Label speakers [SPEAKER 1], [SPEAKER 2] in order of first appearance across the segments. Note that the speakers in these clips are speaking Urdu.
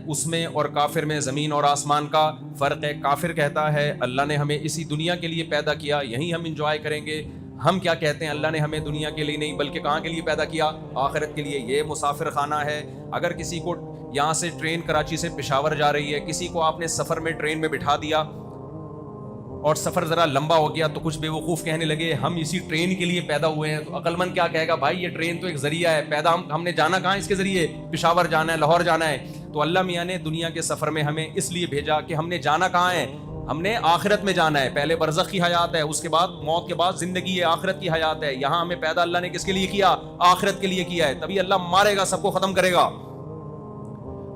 [SPEAKER 1] اس میں اور کافر میں زمین اور آسمان کا فرق ہے. کافر کہتا ہے اللہ نے ہمیں اسی دنیا کے لیے پیدا کیا, یہیں ہم انجوائے کریں گے. ہم کیا کہتے ہیں, اللہ نے ہمیں دنیا کے لیے نہیں بلکہ کہاں کے لیے پیدا کیا, آخرت کے لیے. یہ مسافر خانہ ہے. اگر کسی کو یہاں سے ٹرین کراچی سے پشاور جا رہی ہے, کسی کو آپ نے سفر میں ٹرین میں بٹھا دیا اور سفر ذرا لمبا ہو گیا تو کچھ بے وقوف کہنے لگے ہم اسی ٹرین کے لیے پیدا ہوئے ہیں. تو عقل مند کیا کہے گا, بھائی یہ ٹرین تو ایک ذریعہ ہے, پیدا ہم نے جانا کہاں اس کے ذریعے, پشاور جانا ہے, لاہور جانا ہے. تو اللہ میاں نے دنیا کے سفر میں ہمیں اس لیے بھیجا کہ ہم نے جانا کہاں ہے, ہم نے آخرت میں جانا ہے. پہلے برزخ کی حیات ہے, اس کے بعد موت کے بعد زندگی ہے, آخرت کی حیات ہے. یہاں ہمیں پیدا اللہ نے کس کے لیے کیا, آخرت کے لیے کیا ہے. تبھی اللہ مارے گا, سب کو ختم کرے گا.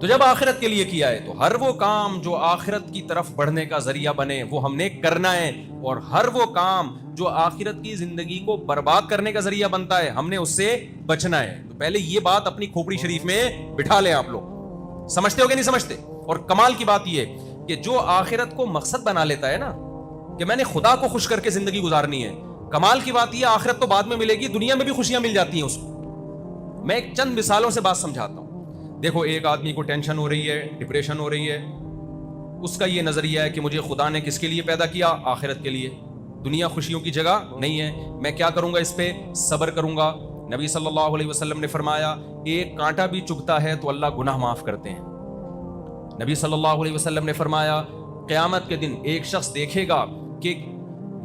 [SPEAKER 1] تو جب آخرت کے لیے کیا ہے تو ہر وہ کام جو آخرت کی طرف بڑھنے کا ذریعہ بنے وہ ہم نے کرنا ہے, اور ہر وہ کام جو آخرت کی زندگی کو برباد کرنے کا ذریعہ بنتا ہے ہم نے اس سے بچنا ہے. تو پہلے یہ بات اپنی کھوپڑی شریف میں بٹھا لیں. آپ لوگ سمجھتے ہو کہ نہیں سمجھتے؟ اور کمال کی بات یہ کہ جو آخرت کو مقصد بنا لیتا ہے نا کہ میں نے خدا کو خوش کر کے زندگی گزارنی ہے, کمال کی بات یہ آخرت تو بعد میں ملے گی, دنیا میں بھی خوشیاں مل جاتی ہیں اس کو. میں ایک چند مثالوں سے بات سمجھاتا ہوں. دیکھو ایک آدمی کو ٹینشن ہو رہی ہے, ڈپریشن ہو رہی ہے, اس کا یہ نظریہ ہے کہ مجھے خدا نے کس کے لیے پیدا کیا, آخرت کے لیے. دنیا خوشیوں کی جگہ نہیں ہے, میں کیا کروں گا, اس پہ صبر کروں گا. نبی صلی اللہ علیہ وسلم نے فرمایا ایک کانٹا بھی چبھتا ہے تو اللہ گناہ معاف کرتے ہیں. نبی صلی اللہ علیہ وسلم نے فرمایا قیامت کے دن ایک شخص دیکھے گا کہ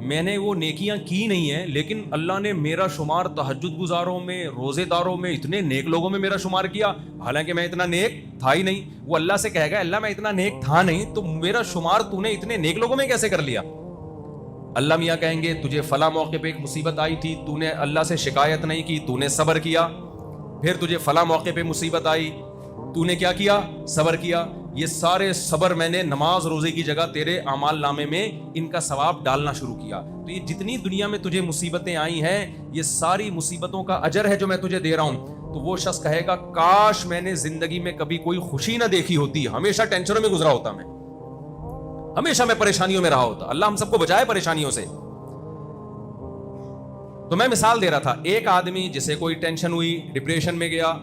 [SPEAKER 1] میں نے وہ نیکیاں کی نہیں ہیں لیکن اللہ نے میرا شمار تہجد گزاروں میں, روزے داروں میں, اتنے نیک لوگوں میں میرا شمار کیا, حالانکہ میں اتنا نیک تھا ہی نہیں. وہ اللہ سے کہے گا اللہ میں اتنا نیک تھا نہیں تو میرا شمار تو نے اتنے نیک لوگوں میں کیسے کر لیا. اللہ میاں کہیں گے تجھے فلاں موقع پہ ایک مصیبت آئی تھی, تو نے اللہ سے شکایت نہیں کی, تو نے صبر کیا. پھر تجھے فلاں موقع پہ مصیبت آئی, تو نے کیا کیا, صبر کیا. یہ سارے صبر میں نے نماز روزے کی جگہ تیرے اعمال نامے میں ان کا ثواب ڈالنا شروع کیا. تو یہ جتنی دنیا میں تجھے مصیبتیں آئی ہیں یہ ساری مصیبتوں کا اجر ہے جو میں تجھے دے رہا ہوں. تو وہ شخص کہے گا کاش میں نے زندگی میں کبھی کوئی خوشی نہ دیکھی ہوتی, ہمیشہ ٹینشنوں میں گزرا ہوتا, میں ہمیشہ میں پریشانیوں میں رہا ہوتا. اللہ ہم سب کو بچائے پریشانیوں سے. تو میں مثال دے رہا تھا, ایک آدمی جسے کوئی ٹینشن ہوئی, ڈپریشن میں گیا,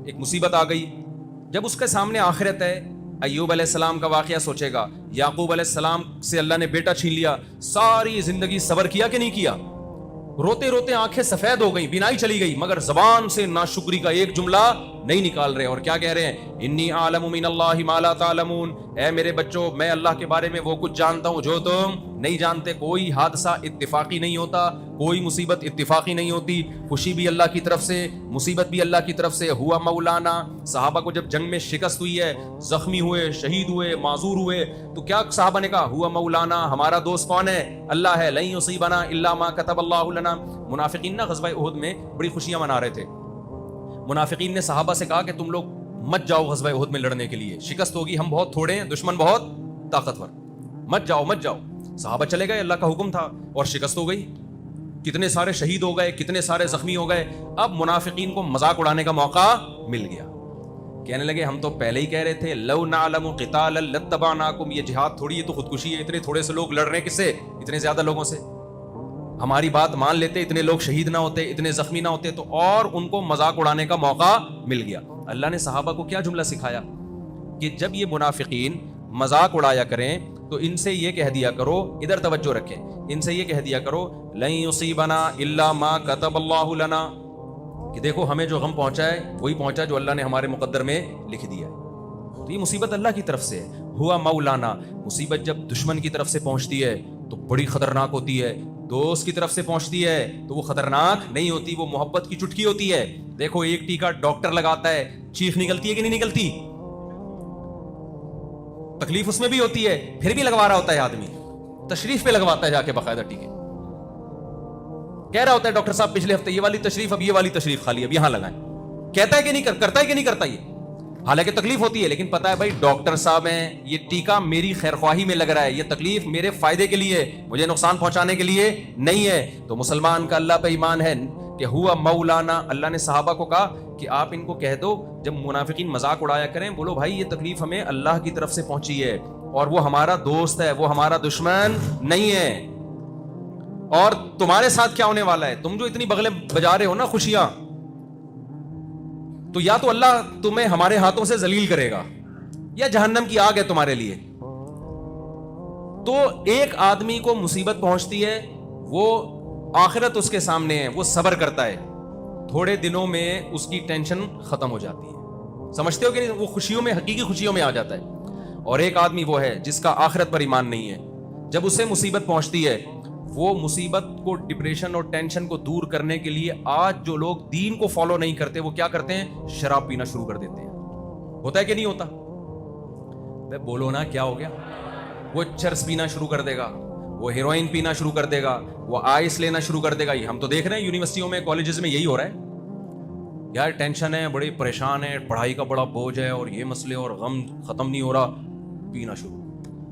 [SPEAKER 1] ایک مصیبت آ گئی. جب اس کے سامنے آخرت ہے, ایوب علیہ السلام کا واقعہ سوچے گا, یعقوب علیہ السلام سے اللہ نے بیٹا چھین لیا, ساری زندگی صبر کیا کہ نہیں کیا, روتے روتے آنکھیں سفید ہو گئی, بینائی چلی گئی, مگر زبان سے ناشکری کا ایک جملہ نہیں نکال رہے. اور کیا کہہ رہے ہیں, انی اعلم من اللہ ما لا تعلمون, اے میرے بچوں میں اللہ کے بارے میں وہ کچھ جانتا ہوں جو تم نہیں جانتے. کوئی حادثہ اتفاقی نہیں ہوتا, کوئی مصیبت اتفاقی نہیں ہوتی, خوشی بھی اللہ کی طرف سے, مصیبت بھی اللہ کی طرف سے. ہوا مولانا, صحابہ کو جب جنگ میں شکست ہوئی ہے, زخمی ہوئے, شہید ہوئے, معذور ہوئے, تو کیا صحابہ نے کہا, ہوا مولانا, ہمارا دوست کون ہے, اللہ ہے, لن یصیبنا الا ما كتب اللہ لنا. منافقین نا غزوہ احد میں بڑی خوشیاں منا رہے تھے. منافقین نے صحابہ سے کہا کہ تم لوگ مت جاؤ غزوہ احد میں لڑنے کے لیے, شکست ہوگی, ہم بہت تھوڑے ہیں, دشمن بہت طاقتور, مت جاؤ مت جاؤ. صحابہ چلے گئے, اللہ کا حکم تھا, اور شکست ہو گئی, کتنے سارے شہید ہو گئے, کتنے سارے زخمی ہو گئے. اب منافقین کو مذاق اڑانے کا موقع مل گیا, کہنے لگے ہم تو پہلے ہی کہہ رہے تھے لو نعلم قتالا لاتبعناکم, یہ جہاد تھوڑی ہے تو خودکشی ہے, اتنے تھوڑے سے لوگ لڑ رہے ہیں, کس سے, اتنے زیادہ لوگوں سے. ہماری بات مان لیتے, اتنے لوگ شہید نہ ہوتے, اتنے زخمی نہ ہوتے, تو اور ان کو مذاق اڑانے کا موقع مل گیا. اللہ نے صحابہ کو کیا جملہ سکھایا کہ جب یہ منافقین مذاق اڑایا کریں تو ان سے یہ کہہ دیا کرو, ادھر توجہ رکھیں, ان سے یہ کہہ دیا کرو لن یصیبنا الا ما كتب اللہ لنا, کہ دیکھو ہمیں جو غم پہنچا ہے وہی پہنچا جو اللہ نے ہمارے مقدر میں لکھ دیا ہے. تو یہ مصیبت اللہ کی طرف سے ہے. ہوا مولانا, مصیبت جب دشمن کی طرف سے پہنچتی ہے تو بڑی خطرناک ہوتی ہے, دوست کی طرف سے پہنچتی ہے تو وہ خطرناک نہیں ہوتی, وہ محبت کی چٹکی ہوتی ہے. دیکھو ایک ٹیکا ڈاکٹر لگاتا ہے, چیخ نکلتی ہے کہ نہیں نکلتی, تکلیف اس میں بھی ہوتی ہے, پھر بھی لگوا رہا ہوتا ہے آدمی, تشریف پہ لگواتا ہے جا کے باقاعدہ ٹیکے, کہہ رہا ہوتا ہے ڈاکٹر صاحب پچھلے ہفتے یہ والی تشریف, اب یہ والی تشریف خالی, اب یہاں لگائیں. کہتا ہے کہ نہیں کرتا ہے کہ نہیں کرتا یہ, حالانکہ تکلیف ہوتی ہے, لیکن پتا ہے بھائی ڈاکٹر صاحب ہیں, یہ ٹیکا میری خیر خواہی میں لگ رہا ہے, یہ تکلیف میرے فائدے کے لیے, مجھے نقصان پہنچانے کے لیے نہیں ہے. تو مسلمان کا اللہ پہ ایمان ہے کہ ہوا مولانا. اللہ نے صحابہ کو کہا کہ آپ ان کو کہہ دو جب منافقین مذاق اڑایا کریں, بولو بھائی یہ تکلیف ہمیں اللہ کی طرف سے پہنچی ہے اور وہ ہمارا دوست ہے, وہ ہمارا دشمن نہیں ہے. اور تمہارے ساتھ کیا ہونے والا ہے, تم جو اتنی بغلیں بجا رہے ہو نا خوشیاں, تو یا تو اللہ تمہیں ہمارے ہاتھوں سے ذلیل کرے گا, یا جہنم کی آگ ہے تمہارے لیے. تو ایک آدمی کو مصیبت پہنچتی ہے, وہ آخرت اس کے سامنے ہے, وہ صبر کرتا ہے, تھوڑے دنوں میں اس کی ٹینشن ختم ہو جاتی ہے. سمجھتے ہو کہ نہیں؟ وہ خوشیوں میں, حقیقی خوشیوں میں آ جاتا ہے. اور ایک آدمی وہ ہے جس کا آخرت پر ایمان نہیں ہے, جب اسے مصیبت پہنچتی ہے, وہ مصیبت کو, ڈپریشن اور ٹینشن کو دور کرنے کے لیے آج جو لوگ دین کو فالو نہیں کرتے وہ کیا کرتے ہیں؟ شراب پینا شروع کر دیتے ہیں. ہوتا ہے کہ نہیں ہوتا؟ بولو نا, کیا ہو گیا؟ وہ چرس پینا شروع کر دے گا, وہ ہیروئن پینا شروع کر دے گا, وہ آئس لینا شروع کر دے گا. یہ ہم تو دیکھ رہے ہیں یونیورسٹیوں میں, کالجز میں یہی ہو رہا ہے. یار ٹینشن ہے, بڑے پریشان ہے, پڑھائی کا بڑا بوجھ ہے, اور یہ مسئلے اور غم ختم نہیں ہو رہا, پینا شروع.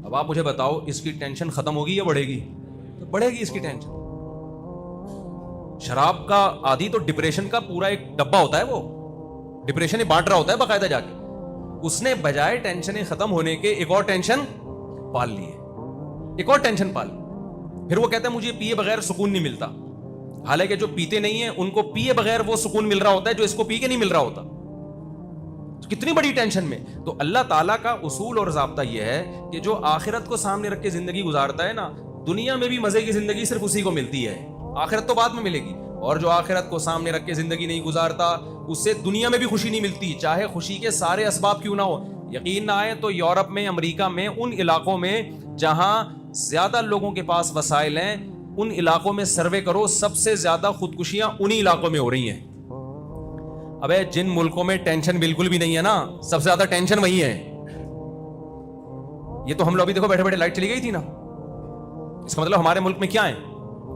[SPEAKER 1] اب آپ مجھے بتاؤ, اس کی ٹینشن ختم ہوگی یا بڑھے گی؟ تو بڑھے گی اس کی ٹینشن. شراب کا عادی تو ڈپریشن کا پورا ایک ڈبہ ہوتا ہے, وہ ڈپریشن ہی بانٹ رہا ہوتا ہے باقاعدہ جا کے. اس نے بجائے ٹینشنیں ختم ہونے کے ایک اور ٹینشن پال لی ہے, ایک اور ٹینشن پال. پھر وہ کہتا ہے مجھے پیے بغیر سکون نہیں ملتا. حالانکہ جو پیتے نہیں ہیں ان کو پیے بغیر وہ سکون مل رہا ہوتا ہے جو اس کو پی کے نہیں مل رہا ہوتا. کتنی بڑی ٹینشن میں. تو اللہ تعالیٰ کا اصول اور ضابطہ یہ ہے کہ جو آخرت کو سامنے رکھ کے زندگی گزارتا ہے نا, دنیا میں بھی مزے کی زندگی صرف اسی کو ملتی ہے, آخرت تو بعد میں ملے گی. اور جو آخرت کو سامنے رکھ کے زندگی نہیں گزارتا, اس سے دنیا میں بھی خوشی نہیں ملتی, چاہے خوشی کے سارے اسباب کیوں نہ ہو. یقین نہ آئے تو یورپ میں, امریکہ میں, ان علاقوں میں جہاں زیادہ لوگوں کے پاس وسائل ہیں, ان علاقوں میں سروے کرو, سب سے زیادہ خودکشیاں انہی علاقوں میں ہو رہی ہیں. ابے جن ملکوں میں ٹینشن بالکل بھی نہیں ہے نا, سب سے زیادہ ٹینشن وہی ہے. یہ تو ہم لوگ ابھی دیکھو بیٹھے بیٹھے لائٹ چلی گئی تھی نا, اس کا مطلب ہمارے ملک میں کیا ہے؟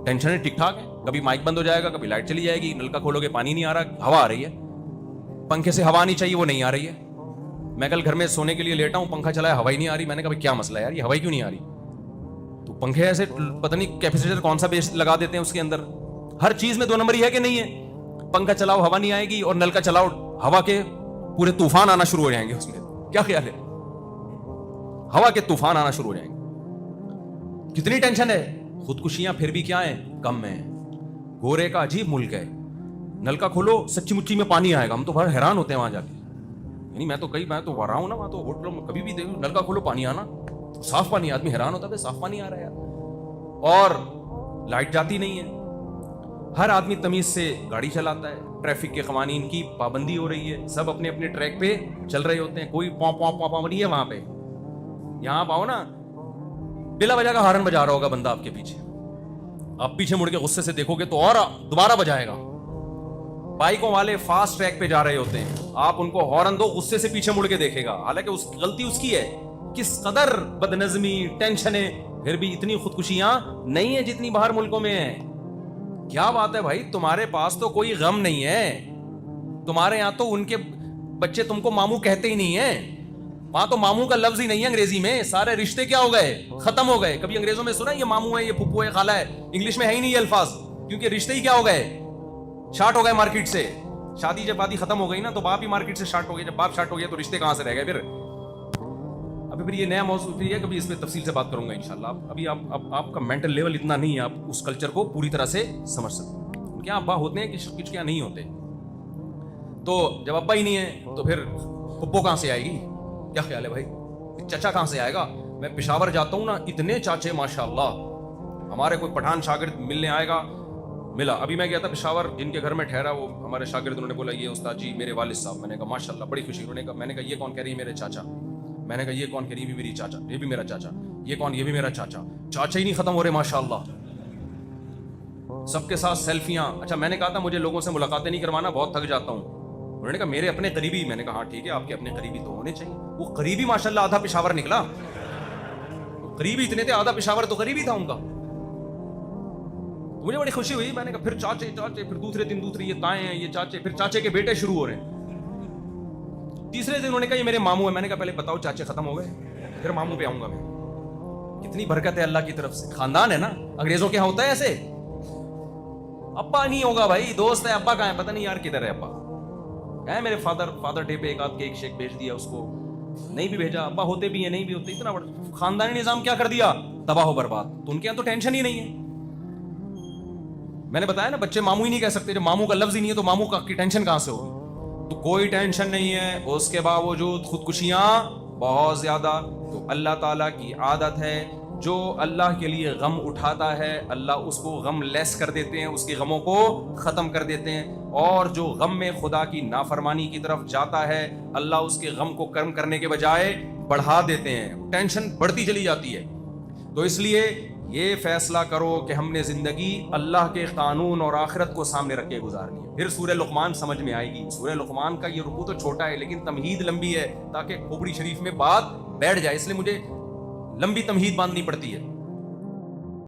[SPEAKER 1] ٹینشن ٹھیک ٹھاک ہے. کبھی مائک بند ہو جائے گا, کبھی لائٹ چلی جائے گی, نلکا کھولو گے پانی نہیں آ رہا, ہوا آ رہی ہے, پنکھے سے ہوا نہیں چاہیے وہ نہیں آ رہی ہے. میں کل گھر میں سونے کے لیے لیٹا ہوں, پنکھا چلایا, ہوا ہی نہیں آ رہی. میں نے کہا کیا مسئلہ ہے یار, یہ ہوا کیوں نہیں آ رہی؟ تو پنکھے ایسے پتہ نہیں کیپیسیٹر کون سا بیس لگا دیتے ہیں اس کے اندر. ہر چیز میں دو نمبر ہی ہے کہ نہیں ہے؟ پنکھا چلاؤ ہوا نہیں آئے گی, اور نل کا چلاؤ ہوا کے پورے طوفان آنا شروع ہو جائیں گے اس میں. کیا خیال ہے؟ ہوا کے طوفان آنا شروع ہو جائیں گے. کتنی ٹینشن ہے. خودکشیاں پھر بھی کیا ہیں؟ کم ہیں. گورے کا عجیب ملک ہے, نل کا کھولو سچی مچی میں پانی آئے گا. ہم تو بڑا حیران ہوتے ہیں وہاں جا کے. یعنی میں تو رہا ہوں نا وہاں, تو ہوٹلوں میں کبھی بھی دیکھو نل کا کھولو پانی آنا, صاف پانی. آدمی حیران ہوتا ہے صاف پانی آ رہا ہے یار. اور لائٹ جاتی نہیں ہے. ہر آدمی تمیز سے گاڑی چلاتا ہے, ٹریفک کے قوانین کی پابندی ہو رہی ہے, سب اپنے اپنے ٹریک پہ چل رہے ہوتے ہیں, کوئی پاں پاں پاں پاں نہیں ہے وہاں پہ. یہاں پاؤ نا, بلا وجہ کا ہارن بجا رہا ہوگا بندہ آپ کے پیچھے, آپ پیچھے مڑ کے غصے سے دیکھو گے تو اور دوبارہ بجائے گا. بائکوں والے فاسٹ ٹریک پہ جا رہے ہوتے ہیں, آپ ان کو ہارن دو, غصے سے پیچھے مڑ کے دیکھے گا, حالانکہ اس غلطی اس کی ہے. کس قدر بدنظمی, ٹینشنیں, پھر بھی اتنی خودکشیاں نہیں ہیں جتنی باہر ملکوں میں ہیں. کیا بات ہے بھائی, تمہارے پاس تو کوئی غم نہیں ہے. تمہارے یہاں تو ان کے بچے تم کو ماموں کہتے ہی نہیں ہیں. وہاں تو ماموں کا لفظ ہی نہیں ہے انگریزی میں. سارے رشتے کیا ہو گئے؟ ختم ہو گئے. کبھی انگریزوں میں سنا یہ ماموں ہے, یہ پھپھو ہے, خالہ ہے؟ انگلش میں ہے ہی نہیں یہ الفاظ, کیونکہ رشتے ہی کیا ہو گئے؟ شارٹ ہو گئے مارکیٹ سے. شادی جب آدھی ختم ہو گئی نا تو باپ ہی مارکیٹ سے شارٹ ہو گیا. جب باپ شارٹ ہو گیا تو رشتے کہاں سے رہ گئے پھر؟ ابھی پھر یہ نیا موضوع پھر ہے, کبھی اس پہ تفصیل سے بات کروں گا انشاءاللہ. ابھی آپ کا مینٹل لیول اتنا نہیں ہے, آپ اس کلچر کو پوری طرح سے سمجھ سکتے. کیا ابا ہوتے ہیں کچھ کیا نہیں ہوتے. تو جب ابا ہی نہیں ہے تو پھر پھپھو کہاں سے آئے گی؟ کیا خیال ہے بھائی؟ چچا کہاں سے آئے گا؟ میں پشاور جاتا ہوں نا, اتنے چاچے ماشاءاللہ. ہمارے کوئی پٹھان شاگرد ملنے آئے گا, ملا. ابھی میں گیا تھا پشاور, جن کے گھر میں ٹھہرا وہ ہمارے شاگرد, انہوں نے بولا یہ استاد جی میرے والد صاحب. میں نے کہا ماشاءاللہ, بڑی خوشی. انہوں نے کہا, میں نے کہا یہ کون؟ کہہ رہی ہے میرے چاچا. میں نے کہا یہ کون؟ کہہ رہی ہے میری چاچا. یہ بھی میرا چاچا. یہ کون؟ یہ بھی میرا چاچا. چاچا ہی نہیں ختم ہو رہے ماشاءاللہ. سب کے ساتھ سیلفیاں. اچھا میں نے کہا تھا مجھے لوگوں سے ملاقاتیں نہیں کروانا, بہت تھک جاتا ہوں. انہوں نے کہا میرے اپنے قریبی. میں نے کہا ہاں ٹھیک ہے, آپ کے اپنے قریبی تو ہونے چاہیے. وہ قریبی ماشاءاللہ آدھا پشاور نکلا. قریبی اتنے تھے, آدھا پشاور تو قریبی تھا ان کا. مجھے بڑی خوشی ہوئی. میں نے کہا پھر چاچے چاچے, پھر دوسرے دن دوسرے یہ تائیں ہیں, یہ چاچے, پھر چاچے کے بیٹے شروع ہو رہے ہیں. تیسرے دن انہوں نے کہا یہ میرے ماموں ہیں. میں نے کہا پہلے بتاؤ چاچے ختم ہو گئے, پھر ماموں پہ آؤں گا میں. کتنی برکت ہے اللہ کی طرف سے. خاندان ہے نا, انگریزوں کے یہاں ہوتا ہے ایسے. ابا نہیں ہوگا بھائی, دوست ہے. ابا کہاں ہے پتہ نہیں یار, کدھر ہے ابا؟ ہے میرے فادر ڈے پہ ایک آدھ کیک شیک بھیج دیا اس کو, نہیں بھی بھیجا. ابا ہوتے بھی ہیں, نہیں بھی ہوتے. اتنا بڑا خاندانی نظام کیا کر دیا, تباہ و برباد. تو ان کے یہاں تو ٹینشن ہی نہیں ہے. میں نے بتایا نا, بچے ماموں ہی نہیں کہہ سکتے. جب ماموں کا لفظ ہی نہیں ہے تو ماموں کی ٹینشن کہاں سے ہوگی؟ تو کوئی ٹینشن نہیں ہے, اس کے باوجود خودکشیاں بہت زیادہ. تو اللہ تعالیٰ کی عادت ہے جو اللہ کے لیے غم اٹھاتا ہے اللہ اس کو غم لیس کر دیتے ہیں, اس کے غموں کو ختم کر دیتے ہیں, اور جو غم میں خدا کی نافرمانی کی طرف جاتا ہے اللہ اس کے غم کو کم کرنے کے بجائے بڑھا دیتے ہیں, ٹینشن بڑھتی چلی جاتی ہے. تو اس لیے یہ فیصلہ کرو کہ ہم نے زندگی اللہ کے قانون اور آخرت کو سامنے رکھ کے گزارنی ہے. پھر سورہ لقمان سمجھ میں آئے گی. سورہ لقمان کا یہ رکوع تو چھوٹا ہے لیکن تمہید لمبی ہے تاکہ کھوپڑی شریف میں بات بیٹھ جائے, اس لیے مجھے لمبی تمہید باندھنی پڑتی ہے.